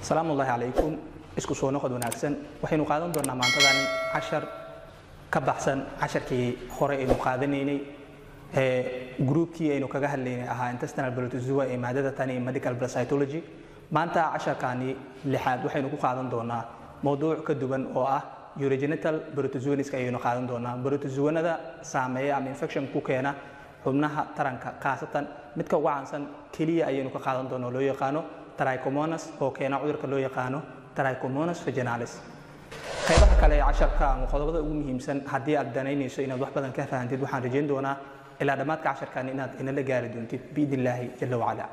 السلام الله عليكم isku soo noqod wanaagsan waxaynu qaadan doonaa maantadani 10 ka baxsan 10kii hore aynu qaadanaynay groupkii aynu kaga hadlaynay ahaa intestinal protozoa ee maadada tani medical parasitology maanta 10kaani lixaad waxaynu ku qaadan doonaa mowduuc ka duwan oo ah urogenital protozooniska ayaynu qaadan doonaa protozoonada saameeya ama infection ku keena xubnaha taranka qaasatan midka ugu caansan kaliya ayaynu ka qaadan doonaa loo yaqaano trichomonas oo keena cudurka loo yaqaano Trichomonas vaginalis qaybaha kale ee 10ka ama qodobada ugu muhiimsan hadii aad danaynayso inaad wax badan ka fahanteed waxaan rajayn doonaa ilaa dhamaadka 10kan inaad la gaari doontid biidillaahi jalla wa ala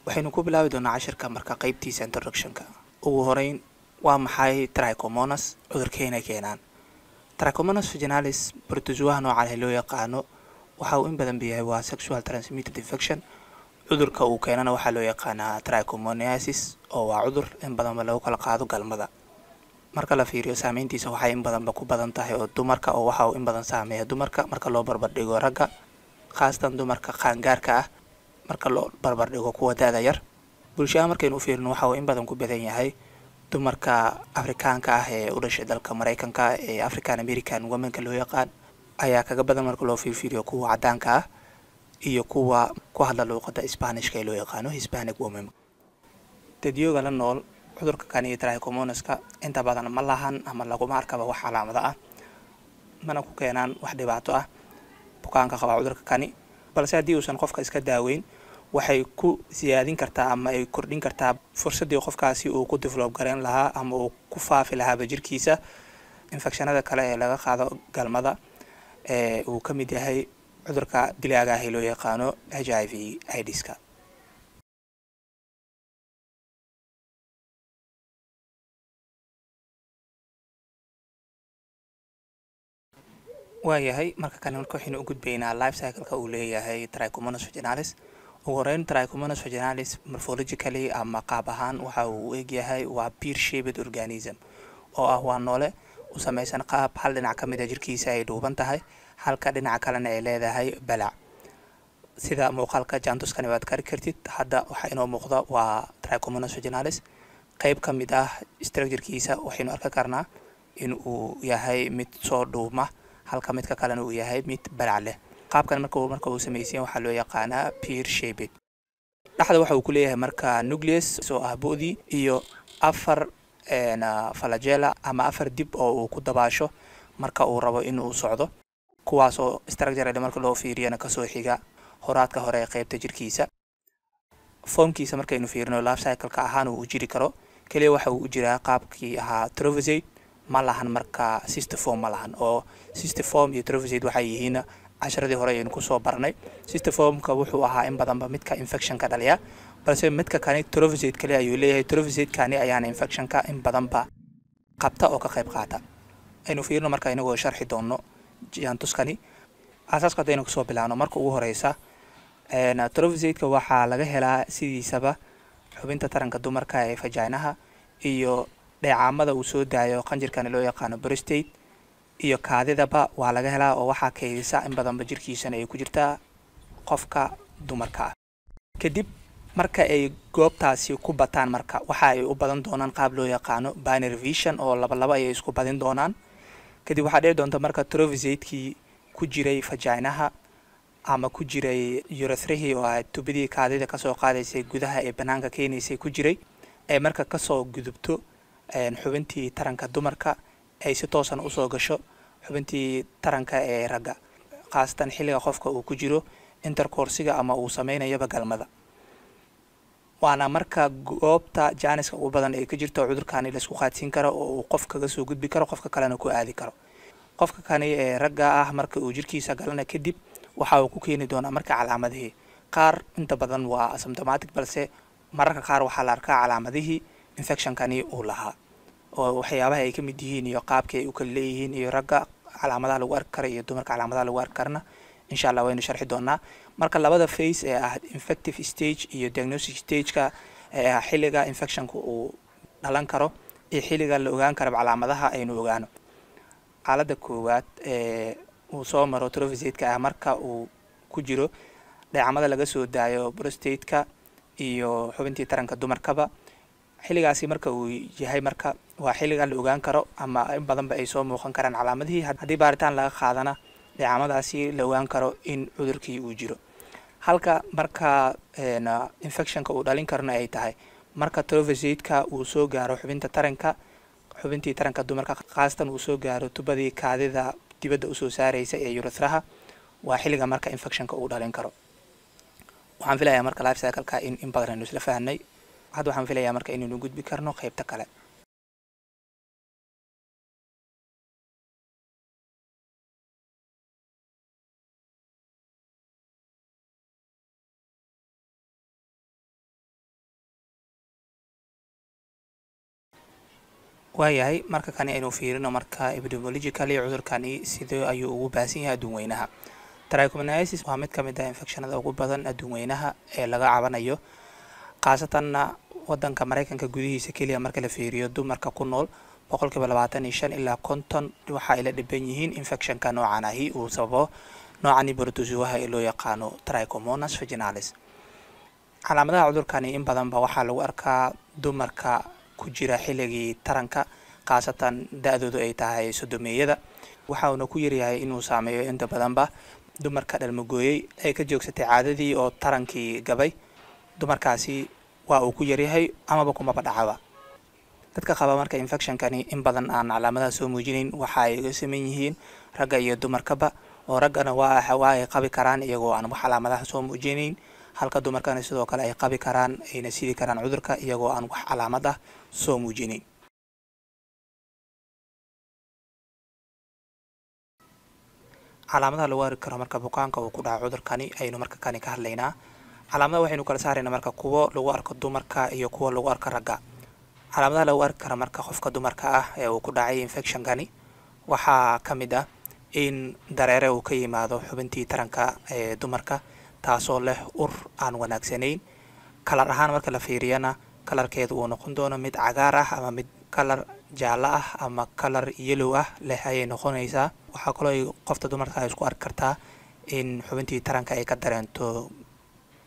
waxaynu ku bilaabi doonaa 10ka marka qaybtiisa introduction-ka ugu horeyn waa maxay trichomonas cudurkeena keenaan Trichomonas vaginalis protozoa nooca loo yaqaano waxa uu in badan biyahay waa sexual transmitted infection cudurka uu keenana waxa loo yaqaanaa trichomoniasis oo waa cudur in badan lagu kala qaado galmada marka la fiiriyo saameyntiisa waxay in badan ku badan tahay oo dumarka oo waxa uu in badan saameeya dumarka marka loo barbar dhigo ragga khaasatan dumarka qaangaarka ah marka loo barbar dhigo kuwa daada yar bulshada markaynu u fiirino waxa uu in badan ku badan yahay dumarka Afrikaanka ah ee u dhashay dalka Mareykanka ee African American women-ka loo yaqaan ayaa kaga badan marka loo fiiriyo kuwa cadaanka ah iyo kuwa ku hadla luqadda Spanish-ka ee loo yaqaano Hispanic women dadyoga la nool cudurka kan iyo trichomonaska inta badan ma lahan ama laguma arkaba wax calaamado ah mana ku keenaan wax dhibaato ah bukaanka qaba cudurka kani balse hadii uusan qofka iska daaweyn waxay ku siyaadin kartaa ama ay kordhin kartaa fursadii qofkaasi uu ku develop garan lahaa ama uu ku faafi lahaa jirkiisa infectionada kale ee laga qaado galmada ee uu ka mid yahay cudurka dilaaga ah ee loo yaqaano HIV/AIDS-ka waayahay marka kan waxaynu u gudbaynaa life cycle-ka uu leeyahay Trichomonas vaginalis ugu horeyn Trichomonas vaginalis morphologically ama qaab ahaan waxa uu eegyahay waa pear shaped organism oo ah waa noole u samaysan qaab hal dhinac ka mid ah jirkiisa ay dhuuban tahay halka dhinaca kalena ay leedahay balac sida muuqaalka jaantuskani waad kari kartid hadda waxa inoo muuqda waa Trichomonas vaginalis qayb ka mid ah structure-kiisa waxaynu arki karnaa in uu yahay mid soo dhuuma halka midka kalena uu yahay mid balac leh qaabkan marka uu sameeyay waxa loo yaqaanaa pear shaped dhaxda waxa uu ku leeyahay marka nucleus soo ah boodi iyo afar flagella ama afar dib oo uu ku dabaasho marka uu rabo in uu socdo kuwaas oo structure marka loo fiiriyana ka soo xiga horaadka hore ee qaybta jirkiisa formkiisa markaynu fiirino life cycle-ka ahaan uu jiri karo kaliya waxa uu jiraa qaabkii ahaa trophozoite ma lahan marka cystiform ma lahan oo cystiform iyo trophozoite waxay yihiin casharadii hore aynu ku soo barnay cystiformka wuxuu ahaa in badan midka infection-ka dhaliya balse midka kani trophozoite kale ayuu leeyahay trophozoite kani ayaana infection-ka in badan qabta oo ka qayb qaata aynu fiirino marka inagoo sharxi doono jaantuskani asaaska aynu ku soo bilaabno marka ugu horeysa trophozoite-ka waxa laga helaa sidiisaba xubinta taranka dumarka ee vaginaha iyo dheecaamada uu soo daayo qanjirkan loo yaqaano prostate iyo kaadidaba waa laga helaa oo waxa kaydisa in badan jirkiisana ay ku jirtaa qofka dumarka kadib marka ay goobtaasi ku bataan marka waxa ay u badan doonaan qaab loo yaqaano binary vision oo laba ay isku badin doonaan kadib waxa dhici doonta marka trophozoite-kii ku jiray vaginaha ama ku jiray urethrahi oo ay tubadii kaadida ka soo qaadaysay gudaha ee banaanka keenaysay ku jiray ee marka ka soo gudubto xubintii taranka dumarka ay si toosan u soo gasho xubintii taranka ee ragga qaasatan xilliga qofka uu ku jiro intercourse-ga ama uu sameeynayo galmada waana marka goobta jaaniska ugu badan ee ka jirto cudurkan la isku qaadsiin karo oo qof kaga soo gudbi karo qofka kalena ku aadi karo qofka kani ee ragga ah marka uu jirkiisa galana kadib waxa uu ku keeni doonaa marka calaamadihii qaar inta badan waa asymptomatic balse mararka qaar waxaa la arkaa calaamadihii infectionkani uu lahaa oo waxyaabaha ay ka mid yihiin iyo qaabka ay u kala leeyihiin iyo ragga calaamadaha lagu arki karo iyo dumarka calaamadaha lagu arki karana insha Allah waynu sharxi doonaa. marka labada phase ee ah infective stage iyo diagnostic stage-ka ee ah xilliga infectionka uu dhalan karo iyo xilliga la ogaan karo calaamadaha aynu ogaano. xaaladda koowaad ee uu soo maro trophocyte-ka ah marka uu ku jiro dheecamada laga soo daayo prostate-ka iyo xubintii taranka dumarkaba. xilligaasi marka uu yahay marka waa xilliga la ogaan karo ama in badanba ay soo muuqan karaan calaamadihii haddii baaritaan laga qaadana dheecamadaasi la ogaan karo in cudurkii uu jiro. halka marka infectionka uu dhalin karana ay tahay marka trophocyte-ka uu soo gaaro xubintii taranka dumarka, khaasatan uu soo gaaro tubadii kaadida dibadda usoo saaraysa ee urethraha. waa xilliga marka infectionka uu dhalin karo. waxaan filayaa marka life cycle-ka in badan aynu isla fahnay. hadda waxaan filayaa marka inaynu gudbi karno qaybta kale. waayahay marka kani aynu fiirino marka epidemiologically cudurkani sidoo ayuu ugu baahan yahay adduun weynaha. Trichomoniasis waa mid ka mid ah infectionada ugu badan adduun weynaha ee laga cabanayo, khaasatanna wadanka Mareykanka gudihiisa kaliya marka la fiiriyo dumarka ku nool 25% ilaa 50 waxa ay la dhiban yihiin infectionka noocan ahi uu sababo noocani protozoaha ee loo yaqaano Trichomonas vaginalis. calaamadaha cudurkani in badan ba waxaa lagu arkaa dumarka ku jira xilligii taranka, khaasatan da'doodu ay tahay sodomeeyada. waxa uu ku yaryahay inuu saameeyo inta badanba dumarka dhalmagooyay ay ka joogsatay caadadii oo tarankii gabay. dumarkaasi waa uu ku yaryahay amaba kuma dhacaba. dadka qaba marka infectionkani in badan aan calaamadaha soo muujinayn waxa ay uga sameyn yihiin ragga iyo dumarkaba, oo raggana waa ay qabi karaan iyagoo aan wax calaamadaha soo muujinayn, halka dumarkana sidoo kale ay qabi karaan ayna sidi karaan cudurka iyagoo aan wax calaamad ah soo muujinayn. calaamadaha lagu arki karo marka bukaanka uu ku dhaco cudurkani aynu marka kani ka hadlaynaa. calaamadaha waxaynu kala saaraynaa marka kuwa lagu arko dumarka iyo kuwa lagu arko ragga. calaamadaha lagu arki karo marka qofka dumarka ah ee uu ku dhacay infectionkani waxaa ka mid ah in dareere uu ka yimaado xubintii taranka ee dumarka, taasoo leh ur aan wanaagsanayn. kalar ahaan marka la fiiriyana kalarkeedu uu noqon doono mid cagaar ah ama mid kalar jaallo ah ama kalar yellow ah leh ayay noqonaysaa. waxaa kaloo ay qofta dumarka isku arki kartaa in xubintii taranka ay ka dareento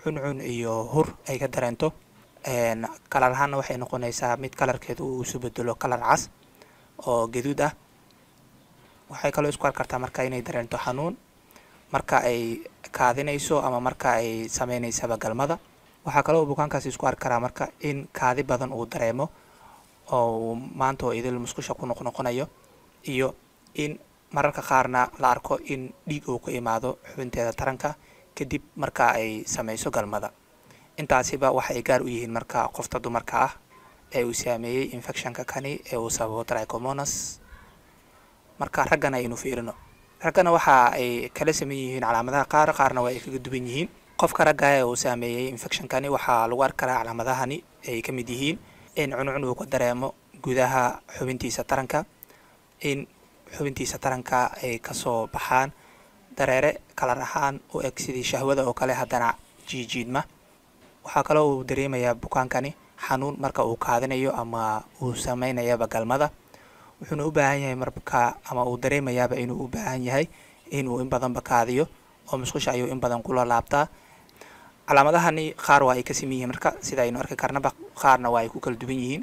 cuncun iyo hur ay ka dareento. kalar ahaanna waxay noqonaysaa mid kalarkeedu uu isu bedelo kalar cas oo gaduud ah. waxay kaloo isku arki kartaa marka inay dareento xanuun marka ay kaadinayso ama marka ay sameynaysaba galmada. waxaa kaloo bukaankaasi isku arki karaa marka in kaadi badan uu dareemo oo maanta oo idil musqusha ku noqonayo, iyo in mararka qaarna la arko in dhiig uu ka imaado xubinteeda taranka kadib marka ay sameyso galmada. intaasiba waxa ay gaar u yihiin marka qofta dumarka ah ee uu saameeyay infectionka kani ee uu sababo Trichomonas. marka raggana aynu fiirino, raggana waxa ay kala sameyn yihiin calaamadaha qaarna waa ay kaga duwan yihiin. qofka ragga ee uu saameeyay infectionkani waxaa lagu arki karaa calaamadahani ay ka mid yihiin in cuncun uu ka dareemo gudaha xubintiisa taranka, in xubintiisa taranka ay kasoo baxaan dareere kalar ahaan u eg sidii shahwada oo kale haddana jiidma. waxaa kaloo uu dareemayaa bukaankani xanuun marka uu kaadinayo ama uu sameynayaba galmada. wuxuuna u baahan yahay marka ama uu dareemayaaba inuu u baahan yahay inuu in badan kaadiyo oo musqusha ayuu in badan kula laabtaa. calaamadahani qaar waa ay ka siman yihiin marka sida aynu arki karnaba, qaarna waa ay ku kala duwan yihiin.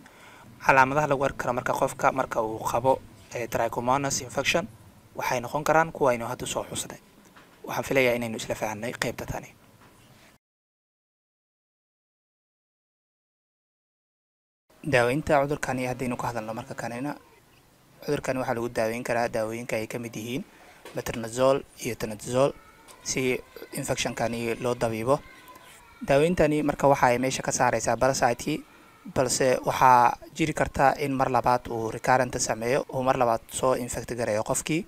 calaamadaha lagu arki karo marka qofka marka uu qabo Trichomonas infection waxay noqon karaan kuwa aynu hadda soo xusnay. waxaan filayaa inaynu isla fahanay qaybta tani. daaweynta cudurkani haddaynu ka hadalno marka kanina, cudurkani waxaa lagu daaweyn karaa daawooyinka ay ka mid yihiin metronidazole iyo tonidazole si infectionkani loo dabiibo. daaweyntani marka waxa ay meesha ka saaraysaa parasite, balse waxaa jiri karta in mar labaad uu recurrent sameeyo oo mar labaad soo infect gareeyo qofkii.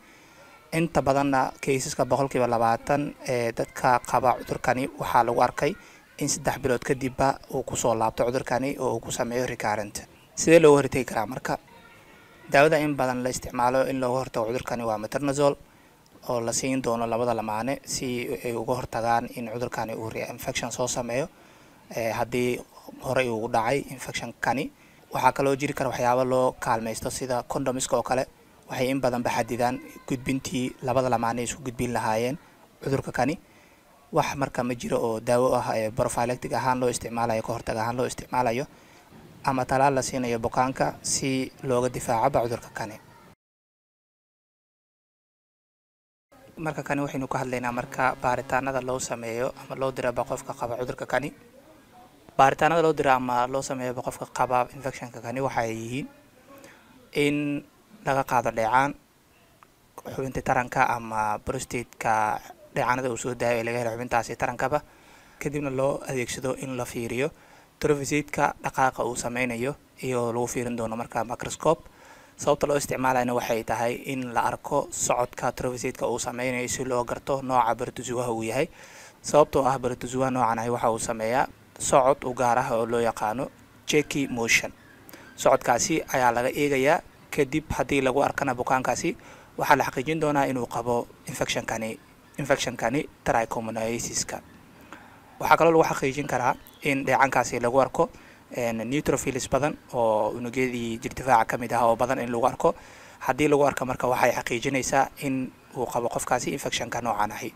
inta badanna kaysaska boqolkiiba 20 ee dadka qaba cudurkani waxaa lagu arkay in 3 bilood kadibba uu kusoo laabto cudurkani oo uu ku sameeyo recurrent. sidee loo hortagi karaa marka? daawada in badan la isticmaalo in looga hortago cudurkani waa metronidazole oo la siin doono labada lamaane si ay uga hortagaan in cudurkani uu reinfection soo sameeyo haddii horey ugu dhacay infection kani. waxaa kaloo jiri kara waxyaabo loo kaalmaysto sida condomiska oo kale, waxay in badan baxadidaan gudbintii labada lamaane isku gudbin lahaayeen cudurka kani. wax marka ma jiro oo daawo ah ee prophylactic ahaan loo isticmaalayo, ka hortag ahaan loo isticmaalayo ama talaal la siinayo bukaanka si looga difaaco cudurka kani. marka kani waxaynu ka hadlaynaa marka baaritaanada loo sameeyo ama loo diro qofka qaba cudurka kani. baaritaanada loo diro ama loo sameeyo qofka qaba infectionka kani waxay yihiin in laga qaado dheecaan xubinta taranka ama prostate-ka, dheecaanada uu soo daayo ee laga helo xubintaasi tarankaba, kadibna loo adeegsado in la fiiriyo trophocyte-ka dhaqaaqa uu sameynayo iyo lagu fiirin doono marka microscope. sababta loo isticmaalayna waxay tahay in la arko socodka trophocyte-ka uu sameynayo si loo garto nooca protozoaha uu yahay. sababtoo ah protozoa noocan ahi waxa uu sameeyaa socod u gaar ah oo loo yaqaano checky motion. socodkaasi ayaa laga eegayaa, kadib haddii lagu arkana bukaankaasi waxaa la xaqiijin doonaa inuu qabo infectionkani trichomoniasiska. waxaa kaloo lagu xaqiijin karaa in dheecankaasi lagu arko neutrophils badan oo unugyadii jirdifaaca ka mid ah oo badan in lagu arko. haddii lagu arko marka waxay xaqiijinaysaa in uu qabo qofkaasi infectionka noocan ahi.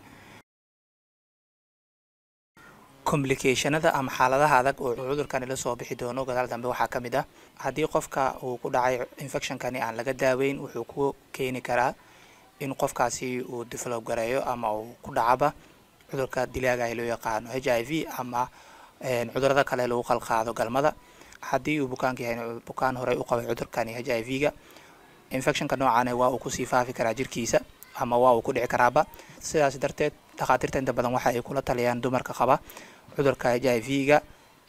complicationada ama xaaladaha adag oo cudurkani la soo bixi doono gadaal dambe waxaa ka mid ah haddii qofka uu ku dhacay infectionkani aan laga daaweyn, wuxuu ku keeni karaa in qofkaasi uu develop gareeyo ama uu ku dhacaba cudurka dilaaga loo yaqaano HIV ama cudurada kale lagu qalqaado galmada. haddii uu bukaanka yahay bukaan horey u qabay cudurkani HIV-ga, infectionka noocan waa uu kusii faafi karaa jirkiisa ama waa uu ku dhici karaaba. sidaas darteed dhakhaatiirta inta badan waxa ay kula taliyaan dumarka qaba cudurka HIV-ga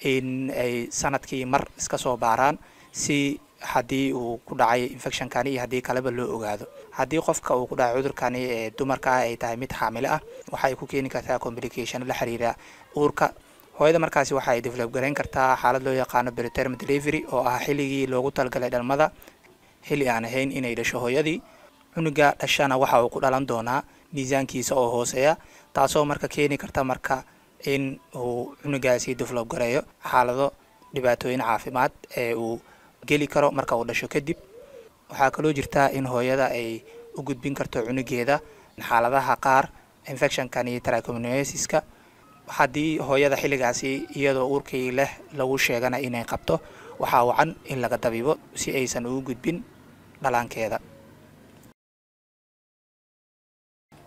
in ay sanadkii mar iska soo baaraan si haddii uu ku dhacay infectionkani iyo haddii kaleba loo ogaado. haddii qofka uu ku dhacay cudurkani ee dumarka ay tahay mid xaamilo ah, waxay ku keeni kartaa complication la xiriira uurka. hooyada markaasi waxa ay develop gareyn kartaa xaalad loo yaqaano preterm delivery oo ah xilligii loogu talgalay dhalmada, xilli aan ahayn inay dhasho hooyadii. cunuga dhashana waxa uu ku dhalan doonaa miisaankiisa oo hooseeya, taasoo marka keeni karta marka in uu cunugaasi develop gareeyo xaalado dhibaatooyin caafimaad ee uu geli karo marka uu dhasho kadib. waxaa kaloo jirta in hooyada ay u gudbin karto cunugeeda xaaladaha qaar infectionkani trichomoniasiska. haddii hooyada xilligaasi iyadoo uurkii leh lagu sheegana inay qabto, waxaa wacan in laga dabiibo si aysan ugu gudbin dhalaankeeda.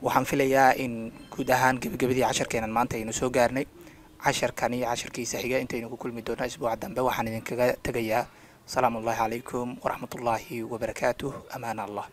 waxaan filayaa in guud ahaan gebagabadii casharkeenan maanta aynu soo gaarnay. casharkani casharkiisa xiga intaynu ku kulmi doono isbuuca dambe waxaan idinkaga tegayaa. salaamu ullahi calaykum waraxmatullaahi wabarakaatuh. amaana allah.